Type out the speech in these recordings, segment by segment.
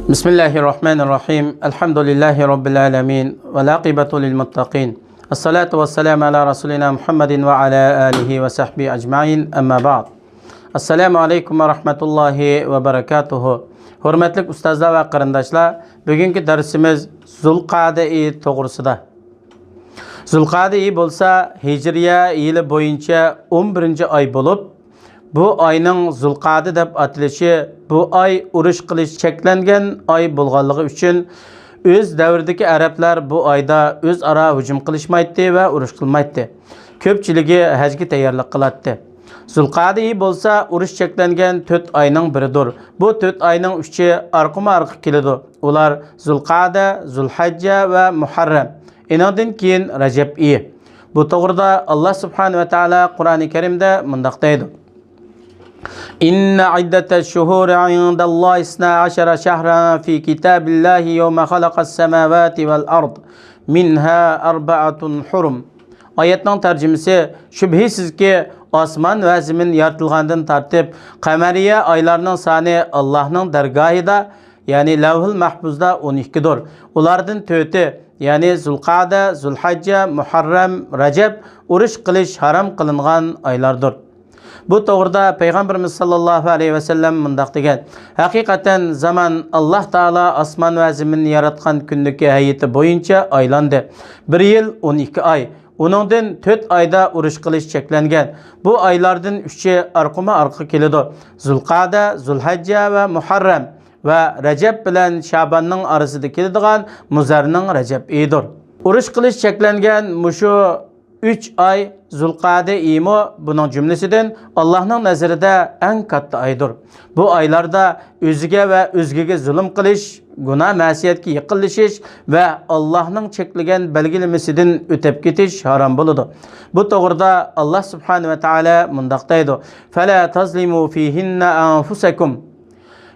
Bismillahirrahmanirrahim. Elhamdülillahi Rabbil alemin. Ve l'aqibatu lil muttaqin. Esselatu vesselamu ala Resulina Muhammedin ve ala alihi ve sahbihi ecmain. Amma ba'd. Assalamu alaikum ve rahmetullahi ve berekatuhu. Hürmetlik ustazlar ve qarindoshlar, bugünkü dersimiz Zulqa'da to'g'risida. Zulqa'da bo'lsa, Hijriya yili bo'yicha 11 oy bo'lib, bu oyning Zulqa'da deb atilishi bu oy urush qilish cheklangan oy bo'lganligi uchun o'z davridagi arablar bu oyda o'zaro hujum qilishmaydi va urush qilmaydi. Ko'pchiligi hajga tayyorlik qiladi. Zulqa'da bo'lsa urush cheklangan 4 oyning biridir. Bu 4 oyning 3i orqama-orqa keladi. Ular Zulqa'da, Zulhajja va Muharram. Indan keyin Rajab oyi. Bu to'g'rida Alloh subhanahu va taolo Qur'oni Karimda mundaq deydi: İnne iddete şuhur indallahi 12 şehran fi kitabillahi yevme halakas semavati vel ard minha arba'atun hurum. Ayetning tarjimasi: Şübhisiz ki osmon va zamin yaratilgandan tartib qamariya oylarning soni Allohning dargohida, ya'ni Lavhul Mahfuzda 12 dir. Ulardan 4i, ya'ni Zulqa'da, Zulhajja, Muharram, Rajab urush qilish haram qilingan oylardir. Bu to'g'rida Payg'ambarimiz sallallohu alayhi va sallam mundaq degan: Haqiqatan zaman Alloh taolo osmon va zaminni yaratgan kundagi hayiti bo'yicha aylandi. 1 yil 12 oy. Uningdan 4 oyda urush qilish cheklangan. Bu oylardan 3i orqama-orqa keladi. Zulqa'da, Zulhajja va Muharram va Rajab bilan Sha'banning orasida keladigan Muzarning Rajab oyidir. Urush qilish cheklangan mushu 3 oy Zulqa'da imo buning jumlasidan Allohning nazarida eng katta oydir. Bu oylarda o'ziga va o'zgaga zulm qilish, gunoh ma'siyatga yiqilishish va Allohning cheklagan belgilamasidan o'tib ketish harom bo'ladi. Bu to'g'rida Alloh subhanahu va taolo mundaq deydi: "Fala tazlimu fihinna anfusakum."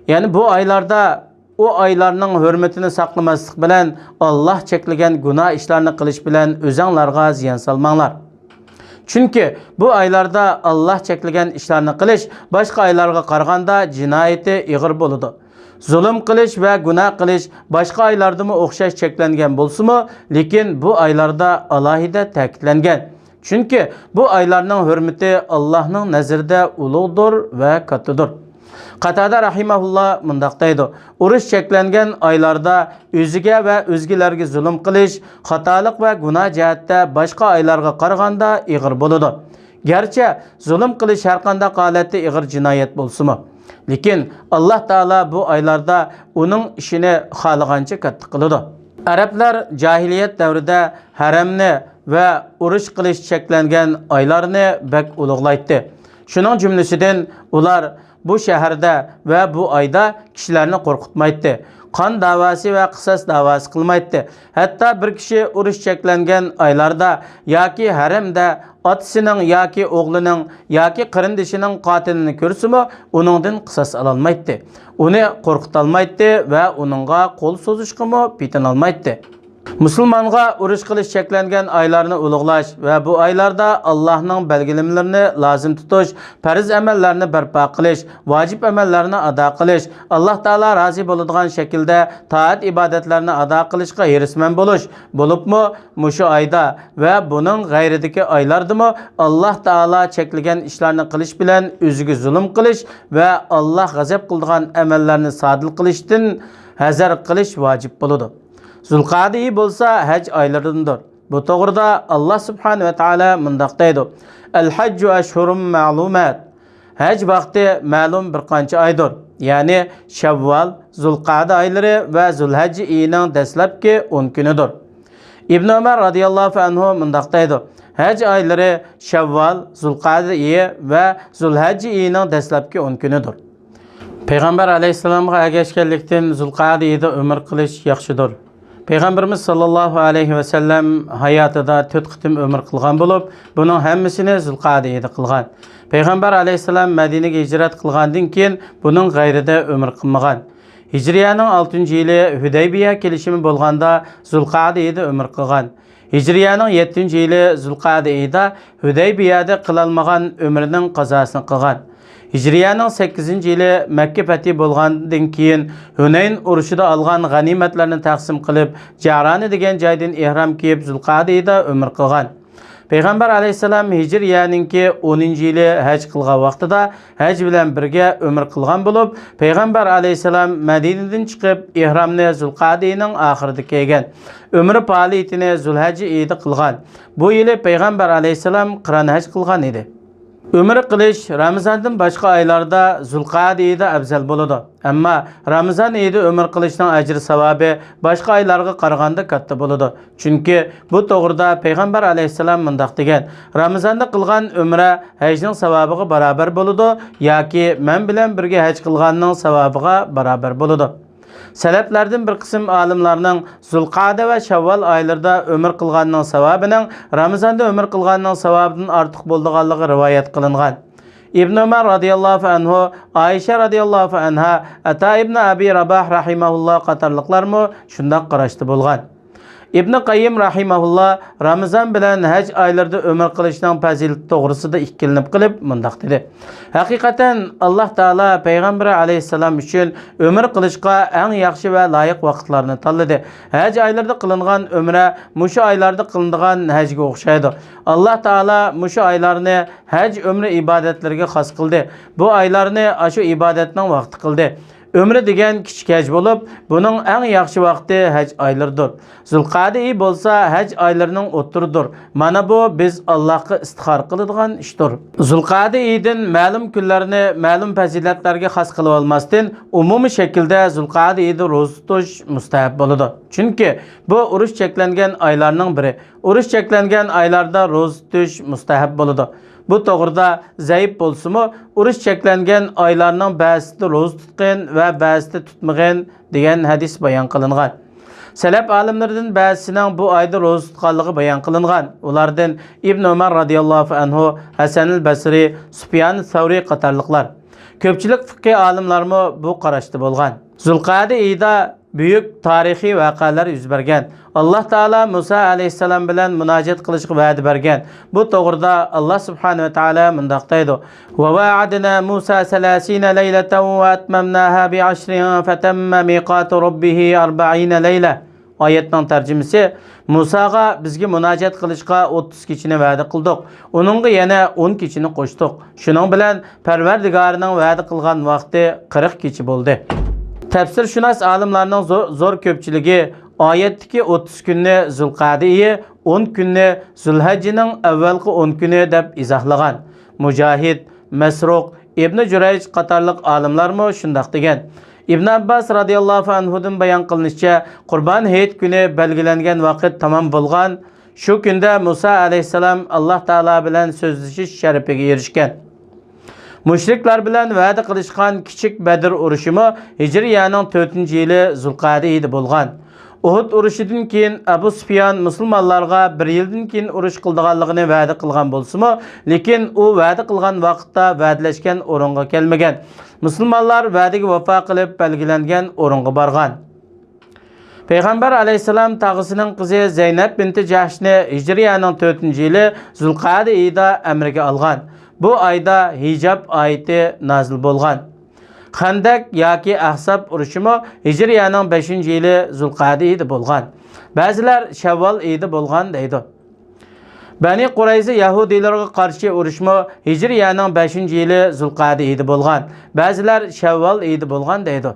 Ya'ni bu oylarda o aylarning hurmatini saqlamaslik bilan Alloh cheklagan gunoh ishlarni qilish bilan o'zinglarga ziyon solmanglar. Chunki bu oylarda Alloh cheklagan ishlarni qilish boshqa oylarga qaraganda jinoyati ig'ir bo'ladi. Zulm qilish va gunoh qilish boshqa oylardami o'xshash cheklangan bo'lsa-mu, lekin bu oylarda alohida ta'kidlangan. Chunki bu oylarning hurmati Allohning nazarida ulug'dir va kattadir. Qatada rahimahullah mundaq deydi: Urush cheklangan oylarda o'ziga va o'zgalarga zulm qilish, xatolik va gunoh jihatda boshqa oylarga qaraganda ig'ir bo'ladi. Garchi zulm qilish har qanday holatda ig'ir jinoyat bo'lsa-mu, lekin Alloh taolo bu oylarda uning ishini xohlagancha katta qiladi. Arablar jahiliyat davrida haramni va urush qilish cheklangan oylarni bak ulug'laydi. Shuning jumlasidan ular bu shaharda va bu oyda kishilarni qo'rqitmaydi. Qon da'vosi va qisas da'vosi qilmaydi. Hatto bir kishi urush cheklangan oylarda yoki haramda otasining yoki o'g'lining yoki qarindishining qotilini ko'rsimi, uningdan qisas ololmaydi. Uni qo'rqitolmaydi va uningga qo'l so'zishga petinolmaydi. Musulmonga urush qilish cheklangan oylarni ulug'lash va bu oylarda Allohning belgilamalarini lozim tutish, farz amallarni barpo qilish, vojib amallarni ado qilish, Alloh taolo rozi bo'ladigan shaklda toat ibodatlarni ado qilishga hirismand bo'lish bo'libmi, mushu oyda va buning g'ayridagi oylardami Alloh taolo cheklagan ishlarni qilish bilan o'ziga zulm qilish va Alloh g'azab qiladigan amallarni sodir qilishdan hazar qilish vojib bo'ladi. Zulqa'da bo'lsa haj oylaridandir. Bu to'g'rida Alloh subhanahu va taolo mundaq deydi: "Al-hajju ashhurum ma'lumat." Haj vaqti ma'lum bir qancha oydir. Ya'ni Shavval, Zulqa'da oylari va Zulhajja oyining dastlabki 10 kunidir. Ibn Umar radhiyallohu anhu mundaq deydi: Haj oylari Shavval, Zulqa'da oyi va Zulhajja oyining dastlabki 10 kunidir. Payg'ambar alayhisalomga ergashganlikdan Zulqa'da oyida umr qilish yaxshidir. Peygamberimiz sallallahu aleyhi ve sellem hayatida 4 qitim ömür qilgan bo'lib, buning hammasini Zulqa'da qilgan. Peygamber aleyhisselam Madinaga hijrat qilgandan keyin buning g'ayrida ömür qilmagan. Hijriyaning 6-yili Hudaybiya kelishimi bo'lganda Zulqa'da oyida umr qilgan. Hijriyaning 7-yili Zulqa'da oyida Hudaybiyada qilolmagan umrining qazosini qilgan. Hijriyaning 8-yili Makka fathi bo'lgandan keyin Hunayn urushida olgan g'animatlarni taqsim qilib, Jarani degan joydan ihrom kiyib Zulqa'da oyida umr qilgan. Peygamber aleyhisselam Hijriyaninki 10-yili haj qilgan vaqtida haj bilan birga umr qilgan bo'lib, Peygamber aleyhisselam Madinadan chiqib ihromni Zulqa'daning oxirida kiygan. Umr faoliyatini Zulhajji oyida qilgan. Bu yili Peygamber aleyhisselam qiron haj qilgan edi. Umr qilish Ramazondan boshqa oylarda Zulqa'da oyida afzal bo'ladi. Ammo Ramazon oyida umr qilishning ajri savobi boshqa oylarga qaraganda katta bo'ladi. Chunki bu to'g'rida Payg'ambar alayhisalom mundaq degan: Ramazonda qilgan umra hajning savobiga barobar bo'ladi yoki men bilan birga haj qilganning savobiga barobar bo'ladi. Salaflardan bir qism olimlarning Zulqa'da va Shavvol oylarida umr qilganning savobining Ramazonda umr qilganning savobidan ortiq bo'lganligi rivoyat qilingan. İbn Umar radıyallahu anhu, Ayşe radıyallahu anha, Ata ibn Abi Rabah rahimahullah qatarlıqlarmı şundaq qarashdi bo'lgan. İbn Qayyim rahimahullah Ramazon bilan haj oylarida umr qilishning fazilati to'g'risida ikkilanib qilib mundaq dedi: Haqiqatan Alloh taolo payg'ambar alayhisalom uchun umr qilishga eng yaxshi va loyiq vaqtlarni tanladi. Haj oylarida qilingan umra mushu oylarda qilinadigan hajga o'xshaydi. Alloh taolo mushu oylarni haj umri ibodatlariga xos qildi. Bu oylarni shu ibodatning vaqti qildi. Ömrü degan kichik haj bo'lib, buning eng yaxshi vaqti haj oylaridir. Zulqa'da oyi bo'lsa haj oylarining o'ttiridir. Mana bu biz Allohga istixor qiladigan ishdir. Zulqa'da oyidan ma'lum kunlarni ma'lum fazilatlarga xos qilib olmasdan, umumiy shaklda Zulqa'da oyida ro'za tutish mustahab bo'ladi. Chunki bu urush cheklangan oylarning biri. Urush cheklangan oylarda ro'za tutish mustahab bo'ladi. Bu to'g'rida zaif bo'lsa-mu, urush cheklangan oylarning ba'zida ro'za tutgan va ba'zida tutmagan degan hadis bayon qilingan. Salaf olimlaridan ba'zisining bu oyda ro'za tutganligi bayon qilingan. Ulardan Ibn Umar radhiyallohu anhu, Hasan al-Basri, Sufyan al-Thawri qatorliqlar. Ko'pchilik fiqh olimlarmi bu qarashda bo'lgan. Zulqa'da oyida büyük tarixiy voqealar yuz bergan. Alloh taolo Musa alayhissalom bilan munojat qilishga va'da bergan. Bu to'g'rida Alloh subhanahu va taolo mundaq deydi: "Va va'adna Musa 30 laylatan wa atmamnaha bi 10 fatamma miqatu rabbih 40 layla." Oyatning tarjimasi: Musaga bizga munojat qilishga 30 kechini va'da qildik. Uningga yana 10 kechini qo'shdik. Shuning bilan Parvardigorining va'da qilgan vaqti 40 kechi bo'ldi. Tafsirshunos olimlarning zo'r ko'pchiligi oyatdagi 30 kunni Zulqa'da oyi, 10 kunni Zulhajjining avvalgi 10 kuni deb izohlagan. Mujohid, Masruq, Ibn Jurayj qatorliq olimlarmi shundaq degan. Ibn Abbas radhiyallohu anhudan bayon qilinishicha, Qurbon hayit kuni belgilangan vaqt tamom bo'lgan. Shu kunda Musa alayhisalom Alloh taolo bilan so'zlashish sharafiga erishgan. Mushriklar bilan va'da qilishgan kichik Badr urushimi Hijriyaning 4-yili Zulqa'da oyida bo'lgan. Uhud urushidan keyin Abu Sufyan musulmonlarga 1 yildan keyin urush qildiganligini va'da qilgan bo'lsa-mu, lekin u va'da qilgan vaqtda va'dalashgan o'ringa kelmagan. Musulmonlar va'daga vafo qilib belgilangan o'ringa borgan. Payg'ambar alayhisalom tag'isining qizi Zaynab binti Jahshni Hijriyaning 4-yili Zulqa'da oyida amriga olgan. Bu ayda hijab oyati nozil bo'lgan. Xandak yoki Ahzab urushimi Hijriyaning 5-yili Zulqa'da oyida bo'lgan. Ba'zilar Shavvol oyida bo'lgan deydi. Bani Qurayza Yahudiylarga qarshi urushmi Hijriyaning 5-yili Zulqa'da oyida bo'lgan. Ba'zilar Shavvol oyida bo'lgan deydi.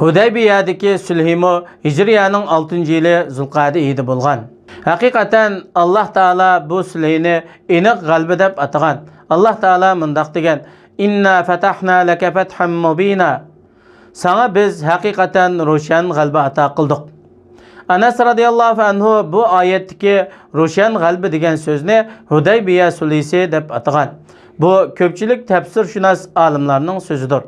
Hudaybiyadagi sulhimi Hijriyaning 6-yili Zulqa'da oyida bo'lgan. Haqiqatan Alloh taolo bu sulhni aniq g'alaba deb atagan. Alloh taolo mundaq degan: "Inna fatahna laka fathan mubina." Sana biz haqiqatan ro'shan g'alaba ato qildik. Anas radhiyallohu anhu bu oyatdagi ro'shan g'alaba degan so'zni Hudaybiya sulhisi deb atagan. Bu ko'pchilik tafsirshunos olimlarning so'zidir.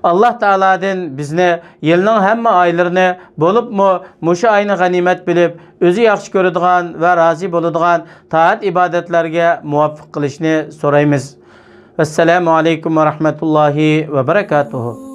Alloh taoladan bizni yilning hamma oylarini bo'libmi mushu oyni g'animat bilib, o'zi yaxshi ko'radigan va rozi bo'ladigan taat ibodatlarga muvaffaq qilishni so'raymiz. Assalomu alaykum va rahmatullohi va barakatuh.